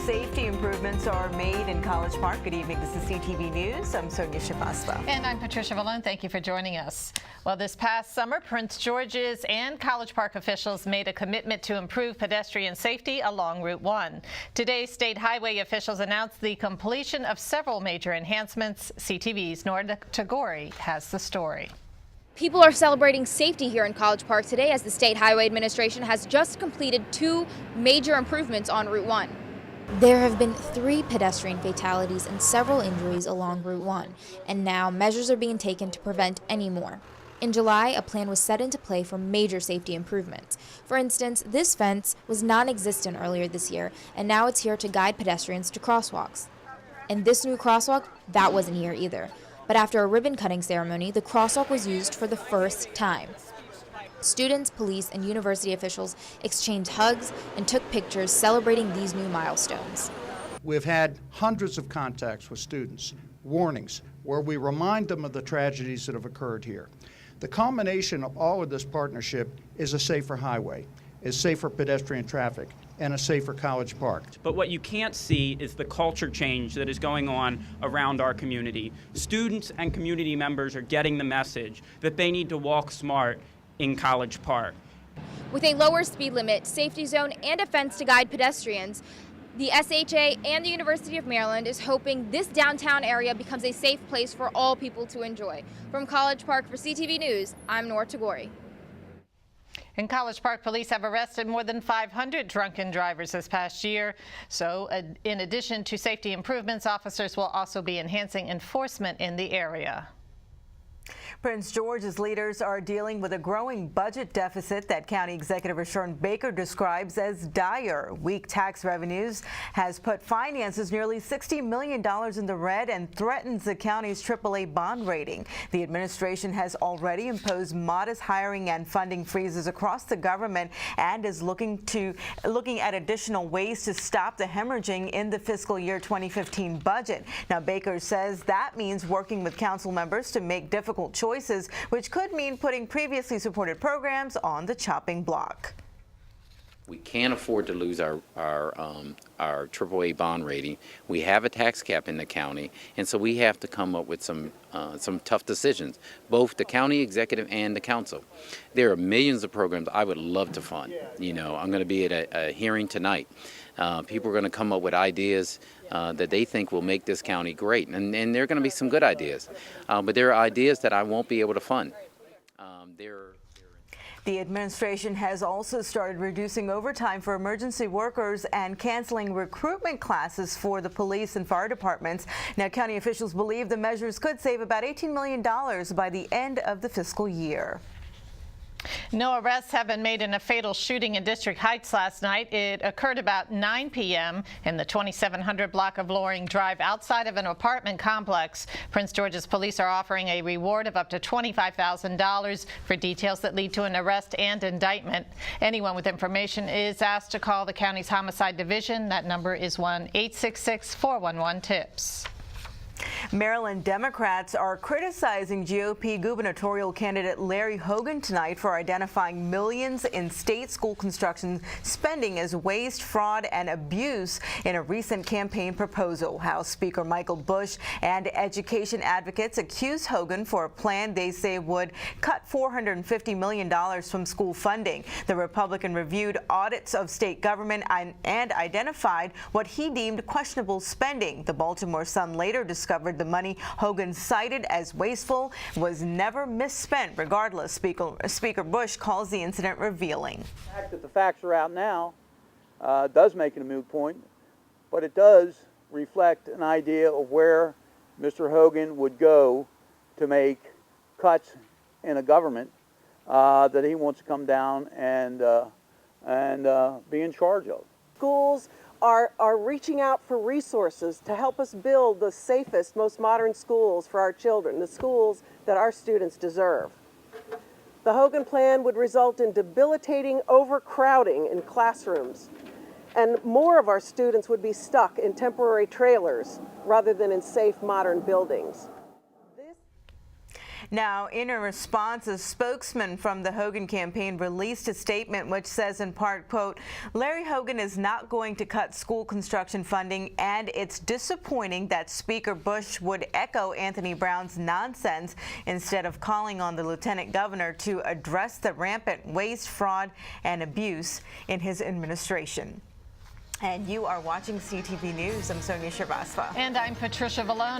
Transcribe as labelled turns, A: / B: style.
A: Safety improvements are made in College Park. Good evening. This is CTV News. I'm Sonia Shrivastava.
B: And I'm Patricia Valone. Thank you for joining us. Well, this past summer, Prince George's and College Park officials made a commitment to improve pedestrian safety along Route 1. Today, state highway officials announced the completion of several major enhancements. CTV's Nora Tagore has the story.
C: People are celebrating safety here in College Park today as the State Highway Administration has just completed 2 major improvements on Route 1. There have been 3 pedestrian fatalities and several injuries along Route 1, and now measures are being taken to prevent any more. In July, a plan was set into play for major safety improvements. For instance, this fence was non-existent earlier this year, and now it's here to guide pedestrians to crosswalks. And this new crosswalk, that wasn't here either. But after a ribbon-cutting ceremony, the crosswalk was used for the first time. Students, police, and university officials exchanged hugs and took pictures celebrating these new milestones.
D: We've had hundreds of contacts with students, warnings, where we remind them of the tragedies that have occurred here. The culmination of all of this partnership is a safer highway, is safer pedestrian traffic, and a safer College Park.
E: But what you can't see is the culture change that is going on around our community. Students and community members are getting the message that they need to walk smart in College Park.
C: With a lower speed limit, safety zone, and a fence to guide pedestrians, the SHA and the University of Maryland is hoping this downtown area becomes a safe place for all people to enjoy. From College Park for CTV News, I'm Nora Tagore.
B: In College Park, police have arrested more than 500 drunken drivers this past year. So, in addition to safety improvements, officers will also be enhancing enforcement in the area.
A: Prince George's leaders are dealing with a growing budget deficit that County Executive Rushern describes as dire. Weak tax revenues has put finances nearly $60 million in the red and threatens the county's AAA bond rating. The administration has already imposed modest hiring and funding freezes across the government and is looking at additional ways to stop the hemorrhaging in the fiscal year 2015 budget. Now, Baker says that means working with council members to make difficult choices, which could mean putting previously supported programs on the chopping block.
F: We can't afford to lose our AAA bond rating. We have a tax cap in the county, and so we have to come up with some tough decisions, both the county executive and the council. There are millions of programs I would love to fund. You know, I'm going to be at a hearing tonight. People are going to come up with ideas that they think will make this county great, and there are going to be some good ideas, but there are ideas that I won't be able to fund.
A: The administration has also started reducing overtime for emergency workers and canceling recruitment classes for the police and fire departments. Now, county officials believe the measures could save about $18 million by the end of the fiscal year.
B: No arrests have been made in a fatal shooting in District Heights last night. It occurred about 9 p.m. in the 2700 block of Loring Drive outside of an apartment complex. Prince George's police are offering a reward of up to $25,000 for details that lead to an arrest and indictment. Anyone with information is asked to call the county's homicide division. That number is 1-866-411-TIPS.
A: Maryland Democrats are criticizing GOP gubernatorial candidate Larry Hogan tonight for identifying millions in state school construction spending as waste, fraud, and abuse in a recent campaign proposal. House Speaker Michael Bush and education advocates accuse Hogan for a plan they say would cut $450 million from school funding. The Republican reviewed audits of state government and identified what he deemed questionable spending. The Baltimore Sun later discovered the money Hogan cited as wasteful was never misspent. Regardless, Speaker Bush calls the incident revealing.
G: The fact that the facts are out now does make it a moot point, but it does reflect an idea of where Mr. Hogan would go to make cuts in a government that he wants to come down and be in charge of.
H: Schools are reaching out for resources to help us build the safest, most modern schools for our children, the schools that our students deserve. The Hogan plan would result in debilitating overcrowding in classrooms, and more of our students would be stuck in temporary trailers rather than in safe, modern buildings.
A: Now, in a response, a spokesman from the Hogan campaign released a statement which says in part, quote, Larry Hogan is not going to cut school construction funding, and it's disappointing that Speaker Bush would echo Anthony Brown's nonsense instead of calling on the lieutenant governor to address the rampant waste, fraud, and abuse in his administration. And you are watching CTV News. I'm Sonia Shrivastava.
B: And I'm Patricia Vallone.